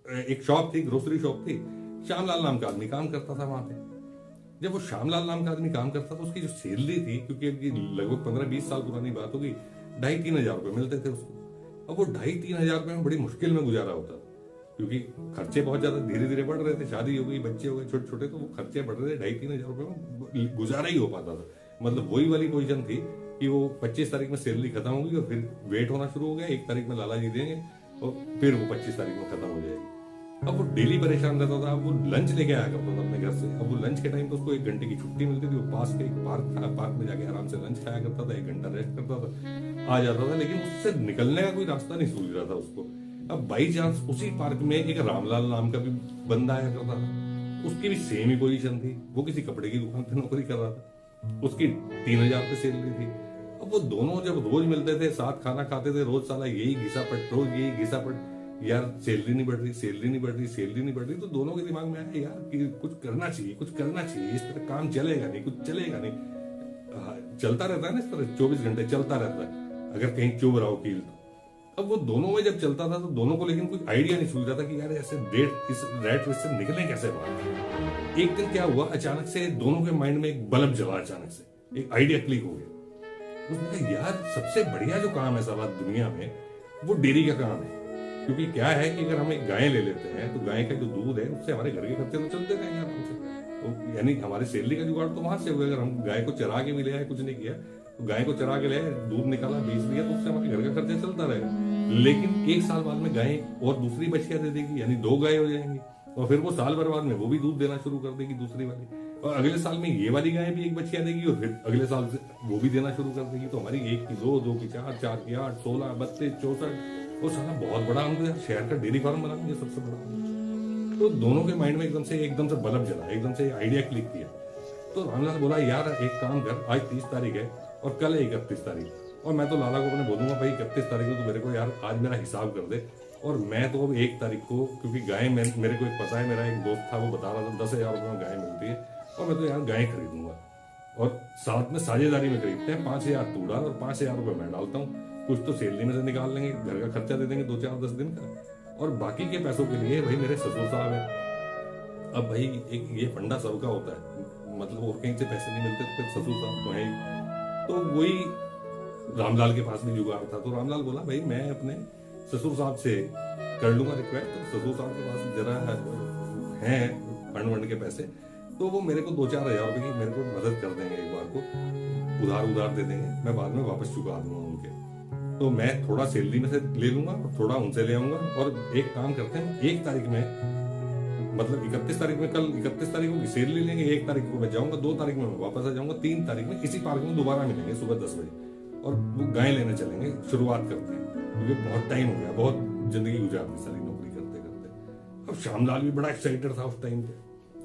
एक शॉप थी, grocery shop थी, श्यामलाल नाम का आदमी काम करता था वहां पे। जब वो श्यामलाल नाम का आदमी काम करता था, उसकी जो सैलरी थी, क्योंकि अभी लगभग 15-20 साल पुरानी बात होगी, 2,500-3,000 रुपए मिलते थे उसको। अब वो 2,500-3,000 रुपए में बड़ी मुश्किल में गुजारा होता था, क्योंकि खर्चे बहुत ज्यादा धीरे धीरे बढ़ रहे थे, शादी हो गई, बच्चे हो गए छोटे छोटे, तो वो खर्चे बढ़ रहे थे। 2,500-3,000 रुपए में गुजारा ही हो पाता था। मतलब वही वाली पोजीशन थी कि वो 25 तारीख में सैलरी खत्म होगी और फिर वेट होना शुरू हो गया, 1 तारीख में लाला जी देंगे और फिर वो 25 तारीख में खत्म हो जाएगी। अब वो डेली परेशान रहता था। अब वो लंच लेके आया करता था अपने घर से। अब वो लंच के टाइम पे उसको 1 घंटे की छुट्टी मिलती थी। वो पास के एक पार्क था, पार्क में जाके आराम से लंच खाया करता था, 1 घंटा रेस्ट करता था, आ जाता था। लेकिन उससे निकलने का कोई रास्ता नहीं सूझ रहा था उसको। अब बाई चांस उसी पार्क में एक रामलाल नाम का भी बंदा आया करता था। उसकी भी सेम ही पोजीशन थी। वो किसी कपड़े की दुकान पे नौकरी कर रहा था। उसकी 3,000 रुपये सैलरी थी। अब वो दोनों जब रोज मिलते थे, साथ खाना खाते थे, रोज साला यही घिसापट, रोज यही घिसापट, यार सैलरी नहीं बढ़ रही, सैलरी नहीं बढ़ रही, सैलरी नहीं बढ़ रही। तो दोनों के दिमाग में आया यार कि कुछ करना चाहिए, कुछ करना चाहिए, इस तरह काम चलेगा नहीं, कुछ चलेगा नहीं। चलता रहता है ना इस तरह, 24 घंटे चलता रहता है अगर कहीं चुभ रहा हो कील तो। अब वो दोनों में जब चलता था तो दोनों को लेकिन कोई आइडिया नहीं सूझ रहा था कि यार ऐसे इस रैट रेस से निकले कैसे बाहर। एक दिन क्या हुआ, अचानक से दोनों के माइंड में एक बल्ब जला, अचानक से एक आइडिया क्लिक हो गया। उसने कहा यार सबसे बढ़िया जो काम है साला दुनिया में, वो डेयरी का काम है। क्योंकि क्या है कि अगर हम एक गाय ले लेते हैं तो गाय का जो दूध है उससे हमारे घर के खर्चे तो चलते रहेंगे आराम से। तो यानी हमारी सैलरी का जुगाड़ तो वहां से हुआ। अगर हम गाय को चरा के भी ले आए, कुछ नहीं किया, तो गाय को चरा के ले आए, दूध निकाला, बेच दिया, तो उससे हमारे घर का खर्चा चलता रहेगा। लेकिन 1 साल बाद में गाय और दूसरी बछिया दे देगी, यानी 2 गाय हो जाएंगी। और फिर वो साल भर बाद में वो भी दूध देना शुरू कर देगी, दूसरी वाली। और अगले साल में ये वाली गाय भी 1 बछिया देगी और फिर अगले साल से वो भी देना शुरू कर देगी। तो हमारी 1 की 2, 2 की 4, 4 की 8, 16, 32, 64, वो साला बहुत बड़ा। हम तो यार शहर का डेयरी फार्म बनाएंगे सबसे बड़ा। तो दोनों के माइंड में एकदम से बल्ब जला, एकदम से आइडिया क्लिक किया। तो रामलाल बोला यार एक काम कर, आज 30 तारीख है और कल है 31 तारीख, और मैं तो लाला को अपने बोलूंगा भाई 31 तारीख को तो मेरे को यार आज मेरा हिसाब कर दे। और मैं तो अब 1 तारीख को, क्योंकि गाय मेरे को एक पता है, मेरा एक दोस्त था वो बता रहा था 10,000 रुपये में गाय मिलती है, और मैं तो यार गाय खरीदूंगा। और साथ में साझेदारी में खरीदते हैं, 5,000 तू डाल और 5,000 रुपये मैं डालता हूँ। कुछ तो सैलरी में से निकाल लेंगे, घर का खर्चा दे देंगे 2-4-10 दिन का, और बाकी के पैसों के लिए भाई मेरे ससुर साहब है। अब भाई एक ये फंडा सबका होता है, मतलब और कहीं से पैसे नहीं मिलते तो फिर ससुर साहब तो है ही। तो वही रामलाल के पास भी जुगाड़ था। तो रामलाल बोला भाई मैं अपने ससुर साहब से कर लूंगा रिक्वेस्ट। तो ससुर साहब के पास जरा है फंड वंड के पैसे, तो वो मेरे को 2-4 हजार रुपये की मेरे को मदद कर देंगे, एक बार को उधार दे देंगे, मैं बाद में वापस चुका दूंगा उनके। तो मैं थोड़ा सैलरी में से ले लूंगा और थोड़ा उनसे ले आऊंगा। और एक काम करते हैं, 1 तारीख में, मतलब 31 तारीख में, कल 31 तारीख को सैलरी लेंगे, 1 तारीख को मैं जाऊंगा, 2 तारीख में मैं वापस आ जाऊंगा, 3 तारीख में इसी पार्क में दोबारा मिलेंगे सुबह 10 बजे और वो गाय लेने चलेंगे। शुरुआत करते हैं क्योंकि बहुत टाइम हो गया, बहुत जिंदगी गुजार दी सारी नौकरी करते करते। अब श्यामलाल भी बड़ा एक्साइटेड था उस टाइम पे।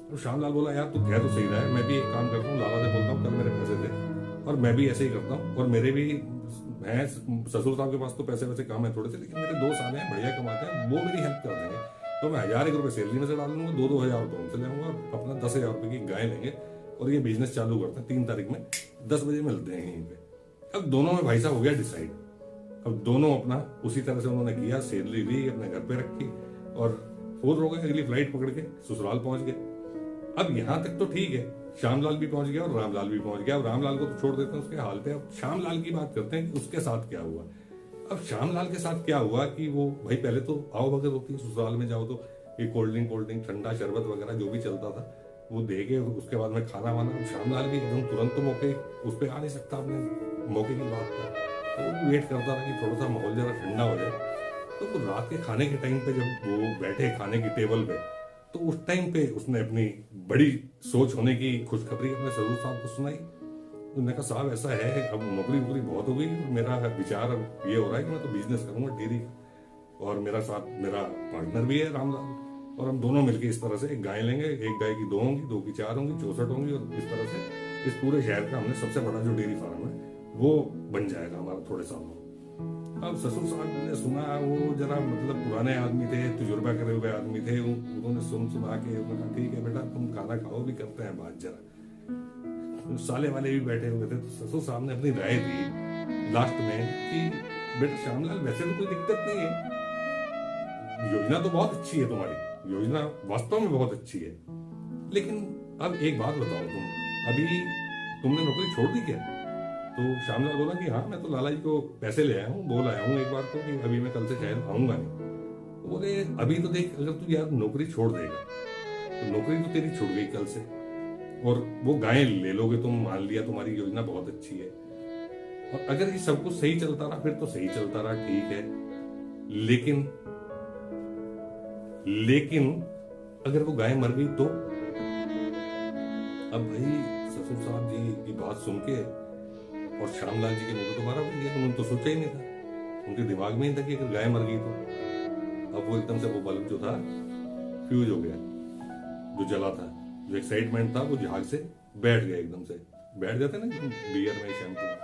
तो श्यामलाल बोला यार तू कह तो सही रहा है, मैं भी एक काम करता हूँ, लाला से बोलता हूँ कल मेरे पैसे दे, और मैं भी ऐसे ही करता हूँ। और मेरे भी हैं ससुर साहब के पास तो पैसे वैसे कम है थोड़े से, लेकिन मेरे 2 साल हैं बढ़िया कमाते हैं, वो मेरी हेल्प कर देंगे। तो मैं 1,000 रुपये सैलरी में से डाल लूंगा, 2-2 हजार रुपये उनसे ले आऊंगा, और अपना 10,000 रुपये की गाय लेंगे और ये बिजनेस चालू करते हैं। 3 तारीख में 10 बजे मिलते हैं यहीं पे। अब दोनों में भाई साहब हो गया डिसाइड। अब दोनों अपना उसी तरह से उन्होंने किया, सैलरी ली, अपने घर पे रखी और फुल हो गए, अगली फ्लाइट पकड़ के ससुराल पहुंच गए। अब यहां तक तो ठीक है, श्यामलाल भी पहुंच गया और रामलाल भी पहुंच गया। अब रामलाल को तो छोड़ देते हैं उसके हाल पे, अब श्यामलाल की बात करते हैं कि उसके साथ क्या हुआ। अब श्यामलाल के साथ क्या हुआ कि वो भाई पहले तो आओ भगत होती है, ससुराल में जाओ तो ये कोल्ड ड्रिंक ठंडा शरबत वगैरह जो भी चलता था वो दे के, उसके बाद में खाना वाना। अब श्यामलाल भी एकदम तुरंत तो मौके उस पर आ नहीं सकता अपने मौके की बात पर, तो वो वेट करता था कि थोड़ा सा माहौल जरा ठंडा हो जाए। तो वो रात के खाने के टाइम पे जब वो बैठे खाने की टेबल पे, तो उस टाइम पे उसने अपनी बड़ी सोच होने की खुशखबरी अपने ससुर साहब को सुनाई। उन्होंने कहा साहब ऐसा है, अब नौकरी वोकरी बहुत हो गई, मेरा विचार अब ये हो रहा है कि मैं तो बिजनेस करूंगा डेयरी का, और मेरा साथ मेरा पार्टनर भी है रामलाल, और हम दोनों मिलकर इस तरह से एक गाय लेंगे, एक गाय की 2 होंगी, 2 की 4 होंगी, 64 होंगी, और इस तरह से इस पूरे शहर का हमने सबसे बड़ा जो डेयरी फार्म है वो बन जाएगा हमारा थोड़े सालों में। अब ससुर साहब ने सुना, वो जरा मतलब पुराने आदमी थे, तजुर्बा करे हुए आदमी थे, उन्होंने सुना के उन्होंने कहा ठीक है बेटा तुम खाना खाओ, भी करते हैं बात जरा। साले वाले भी बैठे हुए थे, तो ससुर साहब ने अपनी राय दी लास्ट में कि बेटा श्यामलाल वैसे तो कोई दिक्कत नहीं है, योजना तो बहुत अच्छी है तुम्हारी, योजना वास्तव में बहुत अच्छी है, लेकिन अब एक बात बताओ, अभी तुमने नौकरी छोड़ दी क्या? तो श्यामलाल बोला कि हाँ, मैं तो लाला जी को पैसे ले आया हूँ, बोल आया हूँ एक बार को कि अभी मैं कल से शायद आऊंगा नहीं। तो बोले अभी तो देख, अगर तू यार नौकरी छोड़ देगा तो नौकरी तो तेरी छूट गई कल से, और वो गायें ले लोगे तुम, मान लिया तुम्हारी योजना बहुत अच्छी है, और अगर ये सब कुछ सही चलता रहा फिर तो सही चलता रहा, ठीक है, लेकिन अगर वो गाय मर गई तो? अब भाई ससुर साहब जी की बात सुन के और श्यामलाल जी के मुंह दोबारा बन गया, उन्होंने तो सोचा ही नहीं था, उनके दिमाग में ही था कि अगर गाय मर गई तो। अब वो एकदम से वो बल्ब जो था फ्यूज हो गया, जो जला था, जो एक्साइटमेंट था वो झाग से बैठ गया, एकदम से बैठ जाते ना बियर में, शैम्पू में।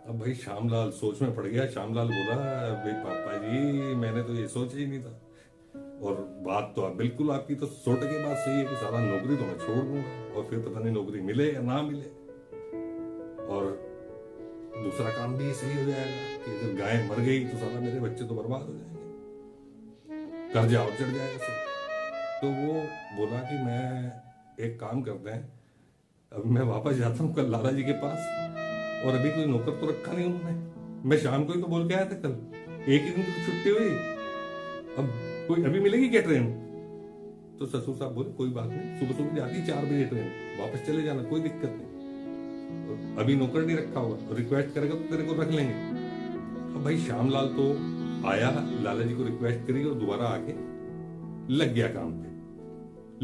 अब भाई श्यामलाल सोच में पड़ गया। श्यामलाल बोला भाई पापा जी, मैंने तो ये सोचा ही नहीं था, और बात तो आप बिल्कुल, आपकी तो 100% बात सही है कि साला नौकरी तो मैं छोड़ दूंगा, और फिर पता नहीं नौकरी मिले या ना मिले, और दूसरा काम भी सही हो जाएगा कि अगर गाय मर गई तो साला मेरे बच्चे तो बर्बाद हो जाएंगे, कर्जा और चढ़ जाएगा से। तो वो बोला कि मैं एक काम करते हैं, अब मैं वापस जाता हूँ कल लाला जी के पास, और अभी कोई नौकर तो रखा नहीं उन्होंने, मैं शाम को ही तो बोल के आया था, कल एक ही दिन तो छुट्टी हुई, अब कोई अभी मिलेगी क्या ट्रेन? तो ससुर साहब बोले कोई बात नहीं, सुबह सुबह जाती 4 बजे ट्रेन, वापस चले जाना, कोई दिक्कत नहीं, अभी नौकर नहीं रखा होगा, रिक्वेस्ट करेगा तो तेरे को रख लेंगे। अब भाई श्यामलाल तो आया, लाला जी को रिक्वेस्ट करी और दोबारा आके लग गया काम पे,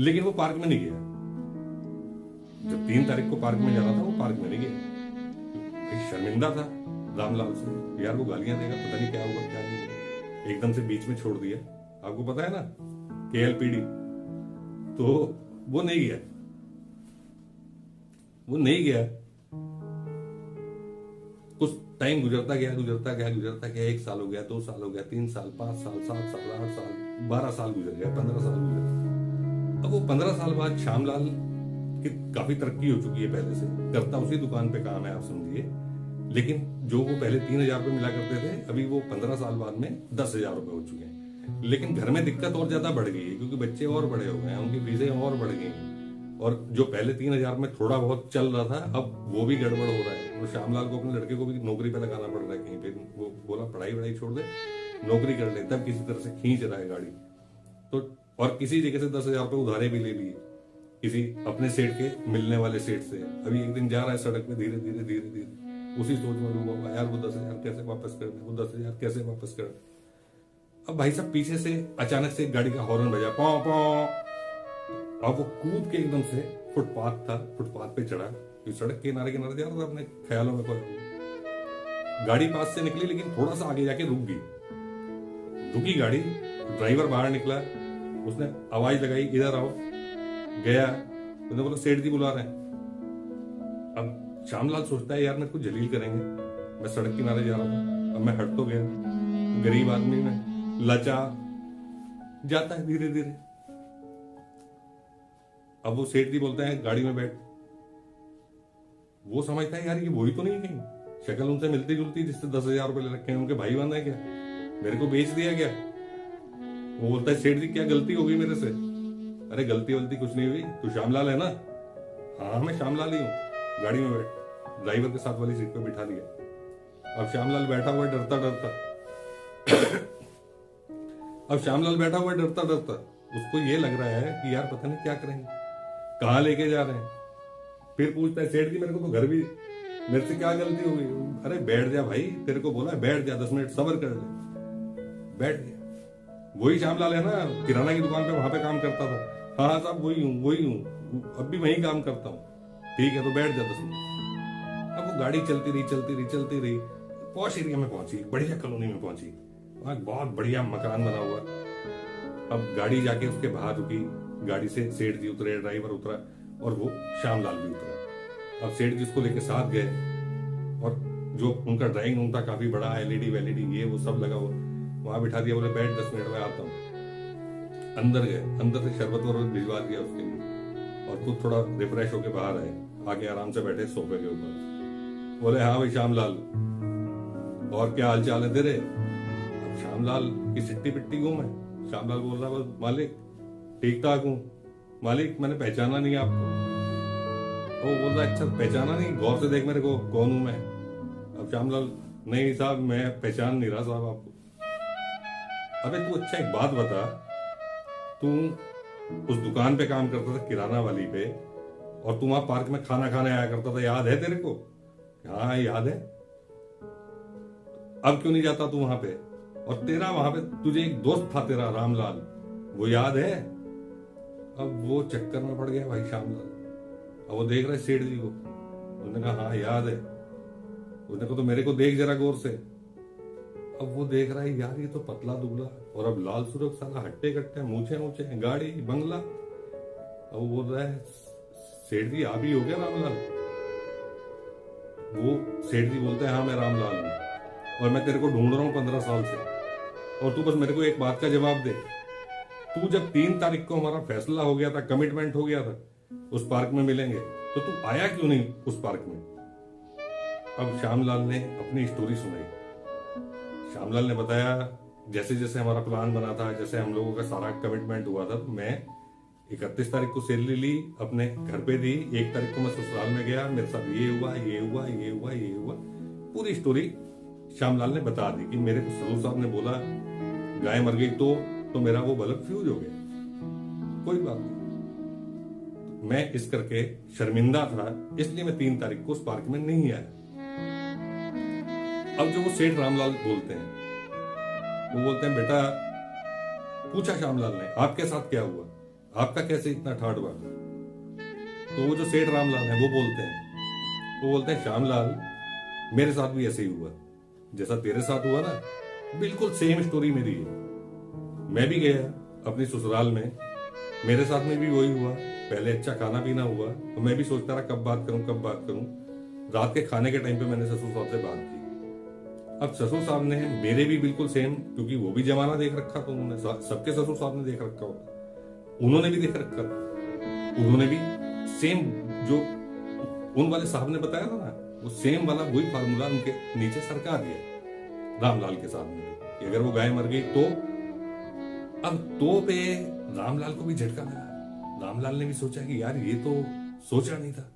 लेकिन वो पार्क में नहीं गया। जब 3 तारीख को पार्क में जाना था वो पार्क में नहीं गया, शर्मिंदा था रामलाल से, यार वो गालियां देगा, पता नहीं क्या होगा क्या नहीं, एकदम से बीच में छोड़ दिया, आपको पता है ना KLPD, तो वो नहीं गया, कुछ टाइम गुजरता गया, 1 साल हो गया, 2 साल हो गया, 3 साल, 5 साल, 7 साल, 8 साल, 12 साल गुजर गया, 15 साल गुजर गया। अब वो 15 साल बाद श्यामलाल की काफी तरक्की हो चुकी है, पहले से करता उसी दुकान पे काम है, आप समझिए, लेकिन जो वो पहले 3,000 रुपए मिला करते थे, अभी वो 15 साल बाद में 10,000 रुपए हो चुके हैं। लेकिन घर में दिक्कत और ज्यादा बढ़ गई है, क्योंकि बच्चे और बड़े हो गए हैं, उनकी फीसें और बढ़ गई हैं, और जो पहले 3,000 में थोड़ा बहुत चल रहा था, अब वो भी गड़बड़ हो रहा है। तो श्यामलाल को अपने लड़के को भी नौकरी पे लगाना पड़ रहा है कहीं पे, वो बोला पढ़ाई वढ़ाई छोड़ दे, नौकरी कर ले, तब किसी तरह से खींच रहा है गाड़ी। तो और किसी जगह से 10,000 रुपए उधारे भी ले लिए, किसी अपने सेठ के मिलने वाले सेठ से। अभी एक दिन जा रहा है सड़क पे, धीरे धीरे उसी सोच में डूबा हुआ, यार वो 10,000 कैसे वापस करना, वो 10,000 कैसे वापस करना। अब भाई साहब पीछे से अचानक से गाड़ी का हॉर्न बजा, पौ पौ, अब वो कूद के एकदम से फुटपाथ था, फुटपाथ पे चढ़ा, सड़क के किनारे जा रहा था अपने ख्यालों में, गाड़ी पास से निकली, लेकिन थोड़ा सा आगे जाके रुकी गाड़ी, ड्राइवर बाहर निकला, उसने आवाज लगाई इधर आओ, गया, उसने बोला सेठ जी बुला रहे हैं। अब श्यामलाल सोचता है यार मेरे को जलील करेंगे, मैं सड़क किनारे जा रहा था, अब मैं हट तो गया, गरीब आदमी में लचा जाता है धीरे धीरे। अब वो सेठ जी बोलते हैं गाड़ी में बैठ, वो समझता है यार ये वही तो नहीं कहीं, शक्ल उनसे मिलती जुलती, जिससे 10,000 रुपए ले रखे हैं, उनके भाई बंद है क्या, मेरे को बेच दिया क्या? वो बोलता है सेठ जी क्या गलती हो गई मेरे से? अरे गलती वलती कुछ नहीं हुई, तू श्यामलाल है ना? हाँ मैं श्यामलाल ही हूँ, गाड़ी में बैठ। ड्राइवर के साथ वाली सीट पे बिठा दिया। अब श्यामलाल बैठा हुआ डरता डरता, उसको ये लग रहा है कि यार पता नहीं क्या करेंगे, कहाँ लेके जा रहे हैं। फिर पूछता है सेठ जी मेरे को तो घर भी, मेरे से क्या गलती हो गई? अरे बैठ जा भाई, तेरे को बोला बैठ जा, 10 मिनट सब्र कर ले। बैठ गया। वही श्यामलाल है ना, किराना की दुकान पे, वहां पे काम करता था। हाँ साहब वही हूँ, अब भी वही काम करता हूँ। ठीक है तो बैठ जा 10 मिनट। अब वो गाड़ी चलती रही, पॉश एरिया में पहुंची, बढ़िया कॉलोनी में पहुंची, वहां बहुत बढ़िया मकान बना हुआ। अब गाड़ी जाके उसके बाहर रुकी, गाड़ी से सेठ जी उतरे, ड्राइवर उतरा और वो श्यामलाल भी उतरा। अब सेठ जी उसको लेके साथ गए, और जो उनका ड्राइंग रूम था काफी बड़ा, LED वेलीडी ये वो सब लगा हुआ, वहां बिठा दिया, बोले बैठ 10 मिनट में आता हूँ। अंदर गए, अंदर से शरबत वरबत भिजवा दिया उसके लिए, और खुद थोड़ा रिफ्रेश होके बाहर आए, आके आराम से बैठे सोफे के ऊपर। बोले हाँ भाई श्यामलाल, और क्या हाल चाल है तेरे? अब श्यामलाल कि सिट्टी पिट्टी हूं मैं? श्यामलाल बोल रहा बस मालिक ठीक ठाक हूं मालिक, मैंने पहचाना नहीं आपको। वो बोल रहा अच्छा पहचाना नहीं, गौर से देख मेरे को कौन हूं मैं। अब श्यामलाल नहीं साहब मैं पहचान नहीं रहा साहब आपको। अबे तू अच्छा एक बात बता, तू उस दुकान पे काम करता था किराना वाली पे, और तू वहां पार्क में खाना खाने आया करता था, याद है तेरे को? हाँ याद है। अब क्यों नहीं जाता तू वहां पे? और तेरा वहां पे तुझे एक दोस्त था तेरा रामलाल, वो याद है? अब वो चक्कर में पड़ गया भाई श्यामलाल। अब वो देख रहा है सेठ जी को, उन्होंने कहा हाँ याद है। उसने कहा तो मेरे को देख जरा गौर से। अब वो देख रहा है यार ये तो पतला दुबला, और अब लाल सुरख साला हट्टे कट्टे, मूछे ऊंचे, गाड़ी बंगला। अब वो बोल रहा है सेठ जी आप ही हो गया रामलाल? वो सेठ जी बोलते हैं हाँ मैं रामलाल हूं, और मैं तेरे को ढूंढ रहा हूं 15 साल से, और तू बस मेरे को एक बात का जवाब दे। तू जब 3 तारीख को हमारा फैसला हो गया था, कमिटमेंट हो गया था उस पार्क में मिलेंगे, तो तू आया क्यों नहीं उस पार्क में? अब श्यामलाल ने अपनी स्टोरी सुनाई। श्यामलाल ने बताया जैसे जैसे हमारा प्लान बना था, जैसे हम लोगों का सारा कमिटमेंट हुआ था, तो मैं 31 तारीख को सैलरी ली, अपने घर पे दी, 1 तारीख को मैं ससुराल में गया, मेरे साथ ये हुआ ये हुआ ये हुआ ये हुआ। पूरी स्टोरी श्यामलाल ने बता दी कि मेरे को ससुर साहब ने बोला गाय मर गई तो मेरा वो बल्ब फ्यूज हो गया। कोई बात नहीं, मैं इस करके शर्मिंदा था, इसलिए मैं 3 तारीख को उस पार्क में नहीं आया। अब जो वो सेठ रामलाल बोलते हैं, वो बोलते हैं बेटा, पूछा श्यामलाल ने आपके साथ क्या हुआ, आपका कैसे इतना ठाट हुआ? तो वो जो सेठ रामलाल है वो बोलते हैं श्यामलाल मेरे साथ भी ऐसे ही हुआ जैसा तेरे साथ हुआ ना, बिल्कुल सेम स्टोरी मेरी है। मैं भी गया अपनी ससुराल में, मेरे साथ में भी वही हुआ। पहले अच्छा खाना पीना हुआ, तो मैं भी सोचता रहा कब बात करूं। रात के खाने के टाइम पे मैंने ससुर साहब से बात की। अब ससुर साहब ने मेरे भी बिल्कुल सेम, क्योंकि वो भी जमाना देख रखा था उन्होंने, सबके ससुर साहब ने देख रखा होता, उन्होंने भी देख रखा था। उन्होंने भी सेम जो उन वाले साहब ने बताया था ना, वो सेम वाला वही फार्मूला उनके नीचे सरका दिया रामलाल के साथ में कि अगर वो गाय मर गई तो। अब तो पे रामलाल को भी झटका लगा। रामलाल ने भी सोचा कि यार ये तो सोचा नहीं था।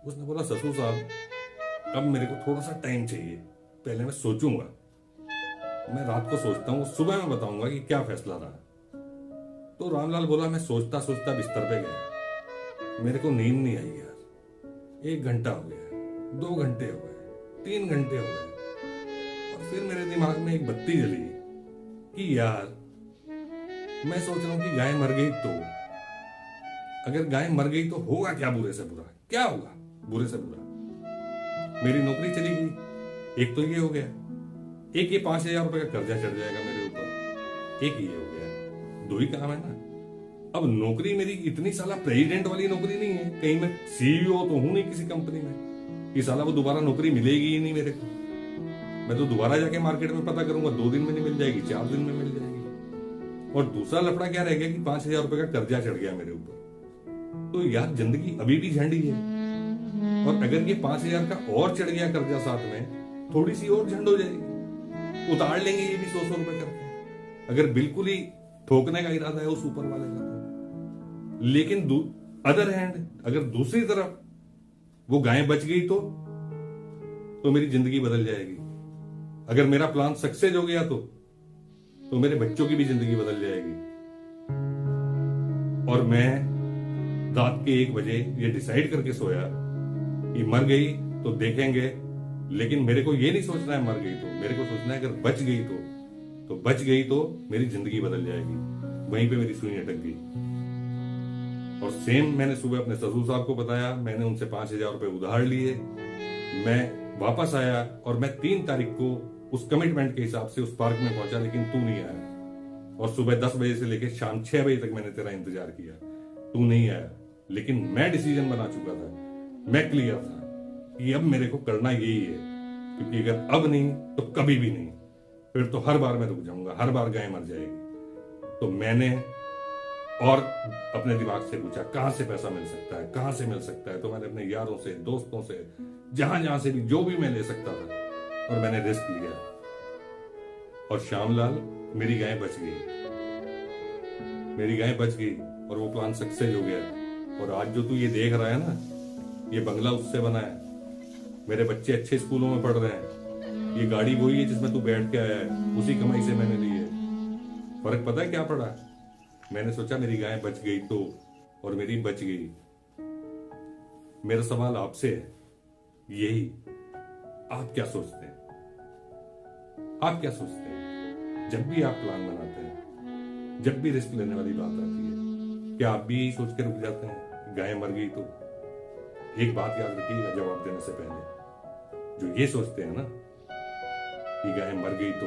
उसने बोला ससुर साहब अब मेरे को थोड़ा सा टाइम चाहिए, पहले मैं सोचूंगा, मैं रात को सोचता हूँ, सुबह में बताऊंगा कि क्या फैसला रहा। तो रामलाल बोला मैं सोचता सोचता बिस्तर पे गया, मेरे को नींद नहीं आई यार। 1 घंटा हो गया, 2 घंटे हो गए, 3 घंटे हो गए, और फिर मेरे दिमाग में एक बत्ती जली कि यार मैं सोच रहा हूं कि गाय मर गई तो, अगर गाय मर गई तो होगा क्या बुरे से बुरा, क्या होगा बुरे से बुरा? मेरी नौकरी चली गई, एक तो ये हो गया, एक ये 5000 रुपए का कर्जा चढ़ जाएगा मेरे ऊपर, एक ये हो गया, 2 ही काम है ना। अब नौकरी मेरी इतनी साला प्रेसिडेंट वाली नौकरी नहीं है, कहीं मैं सीईओ तो हूं नहीं किसी कंपनी में कि साला वो दोबारा नौकरी मिलेगी ही नहीं मेरे को। मैं तो दोबारा जाके मार्केट में पता करूंगा, 2 दिन में नहीं मिल जाएगी, 4 दिन में मिल जाएगी। और दूसरा लफड़ा क्या रह गया कि 5000 रुपए का कर्जा चढ़ गया मेरे ऊपर। तो यार जिंदगी अभी भी झंडी है, और अगर ये 5000 का और चढ़ गया कर्जा साथ में, थोड़ी सी और झंड हो जाएगी, उतार लेंगे ये भी 100-100 रुपए करके, अगर बिल्कुल ही ठोकने का इरादा है उस ऊपर वाले का। लेकिन अदर हैंड अगर दूसरी तरफ वो गाय बच गई तो मेरी जिंदगी बदल जाएगी। अगर मेरा प्लान सक्सेस हो गया तो मेरे बच्चों की भी जिंदगी बदल जाएगी। और मैं रात के 1 बजे ये डिसाइड करके सोया कि मर गई तो देखेंगे, लेकिन मेरे को ये नहीं सोचना है मर गई तो, मेरे को सोचना है अगर बच गई तो बच गई तो मेरी जिंदगी बदल जाएगी। वहीं पे मेरी सुई अटक गई। और सेम मैंने सुबह अपने ससुर साहब को बताया, मैंने उनसे 5000 रुपए उधार लिए, मैं वापस आया और मैं 3 तारीख को उस कमिटमेंट के हिसाब से उस पार्क में पहुंचा, लेकिन तू नहीं आया। और सुबह 10 बजे से लेकर शाम 6 बजे तक मैंने तेरा इंतजार किया, तू नहीं आया। लेकिन मैं डिसीजन बना चुका था, मैं क्लियर था कि अब मेरे को करना यही है, क्योंकि अगर अब नहीं तो कभी भी नहीं, फिर तो हर बार मैं रुक जाऊंगा, हर बार गाय मर जाएगी। तो मैंने और अपने दिमाग से पूछा कहां से पैसा मिल सकता है, कहां से मिल सकता है। तो मैंने अपने यारों से, दोस्तों से, जहां से भी जो भी मैं ले सकता था, और मैंने रिस्क लिया। और श्यामलाल मेरी गाय बच गई, मेरी गाय बच गई और वो प्लान सक्सेस हो गया। और आज जो तू ये देख रहा है ना, ये बंगला उससे बना है, मेरे बच्चे अच्छे स्कूलों में पढ़ रहे हैं, ये गाड़ी वही है जिसमें तू बैठ के आया है, उसी कमाई से मैंने ली है। फर्क पता है क्या पड़ा? मैंने सोचा मेरी गाय बच गई तो, और मेरी बच गई। मेरा सवाल आपसे है यही, आप क्या सोचते हैं? आप क्या सोचते हैं जब भी आप प्लान बनाते हैं, जब भी रिस्क लेने वाली बात आती है, क्या आप भी यही सोच के रुक जाते हैं गाय मर गई तो? एक बात याद रखिएगा जवाब देने से पहले, जो ये सोचते हैं ना कि गाय मर गई तो,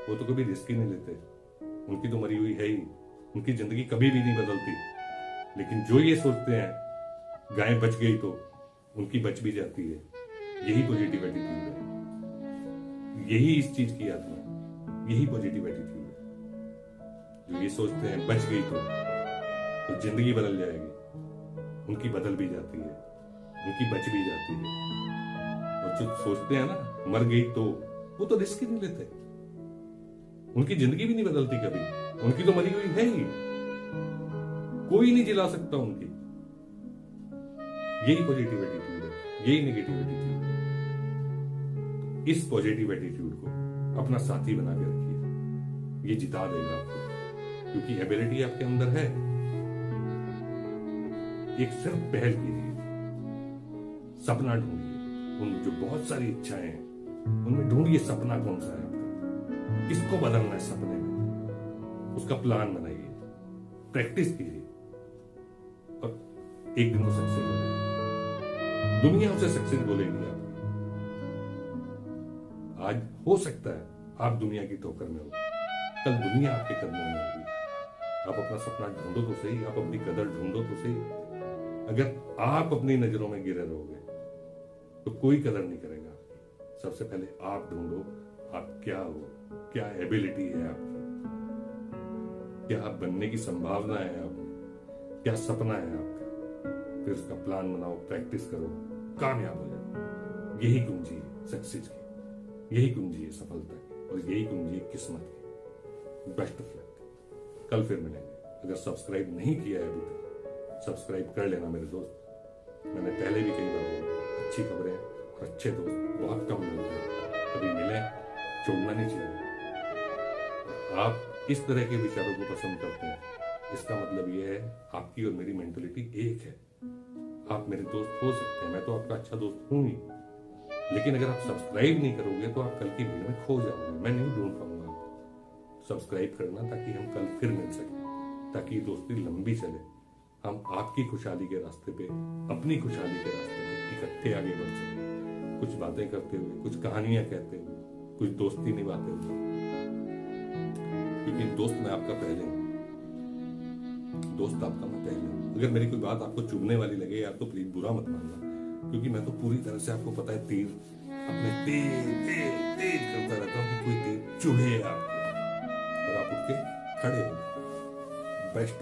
वो तो कभी रिस्क ही नहीं लेते, उनकी तो मरी हुई है ही, उनकी जिंदगी कभी भी नहीं बदलती। लेकिन जो ये सोचते हैं गाय बच गई तो उनकी बच भी जाती है, यही पॉजिटिव एटीट्यूड है, यही इस चीज की आत्मा है, यही पॉजिटिव एटीट्यूड है। जो ये सोचते हैं बच गई तो जिंदगी बदल जाएगी, उनकी बदल भी जाती है, उनकी बच भी जाती है। और जो सोचते हैं ना मर गई तो, वो तो रिस्क ही नहीं लेते, उनकी जिंदगी भी नहीं बदलती कभी, उनकी तो मरी हुई है ही, कोई नहीं जिला सकता उनकी। यही पॉजिटिव एटीट्यूड है, यही नेगेटिव एटीट्यूड है। तो इस पॉजिटिव एटीट्यूड को अपना साथी बना के रखिए, ये जिता देगा आपको, क्योंकि एबिलिटी आपके अंदर है। एक सिर्फ पहल कीजिए, सपना ढूंढिए, उन जो बहुत सारी इच्छाएं हैं उनमें ढूंढिए सपना कौन सा है आपका, किसको बदलना है सपने में, उसका प्लान बनाइए, प्रैक्टिस कीजिए और एक दिन वो सक्सेस हो जाएगा। दुनिया उसे सक्सेस बोलेगी आप। आज हो सकता है आप दुनिया की ठोकर में हो, कल दुनिया आपके कदमों में होगी। आप अपना सपना ढूंढो तो सही, आप अपनी कदर ढूंढो तो सही। अगर आप अपनी नजरों में गिरे रहोगे तो कोई कदर नहीं करेगा आपकी। सबसे पहले आप ढूंढो आप क्या हो, क्या एबिलिटी है आपकी, क्या आप बनने की संभावना है आपकी, क्या सपना है आपका। फिर उसका प्लान बनाओ, प्रैक्टिस करो, कामयाब हो जाओ। यही कुंजी है सक्सेस की, यही कुंजी है सफलता की, और यही कुंजी है किस्मत की। Best of luck. कल फिर मिलेंगे। अगर सब्सक्राइब नहीं किया है अभी तक, सब्सक्राइब कर लेना मेरे दोस्त। मैंने पहले भी कई बार बोला, अच्छी खबरें और अच्छे दोस्त बहुत कम मिलते हैं, कभी मिले, छोड़ना नहीं चाहिए। आप इस तरह के विचारों को पसंद करते हैं, इसका मतलब यह है आपकी और मेरी मेंटलिटी एक है। आप मेरे दोस्त हो सकते हैं, मैं तो आपका अच्छा दोस्त हूं ही, लेकिन अगर आप सब्सक्राइब नहीं करोगे तो आप कल की भीड़ में खो जाओगे, मैं नहीं ढूंढ पाऊंगा आपको। सब्सक्राइब करना ताकि हम कल फिर मिल सकें, ताकि दोस्ती लंबी चले, हम आपकी खुशहाली के रास्ते पे, अपनी खुशहाली के रास्ते पे इकट्ठे आगे बढ़ सकें, कुछ बातें करते हुए, कुछ कहानियां कहते हुए, कुछ दोस्ती निभाते हुए। क्योंकि दोस्त मैं आपका पहले हूं, दोस्त आपका मैं पहले हूं। अगर मेरी कोई बात आपको चुभने वाली लगे यार, तो प्लीज बुरा मत मानना, क्योंकि मैं तो पूरी तरह से, आपको पता है, तीर अपने तेज तेज तेज करता रहता हूं कि कोई तीर चुभे आपको और आप उठ के खड़े हो। बेस्ट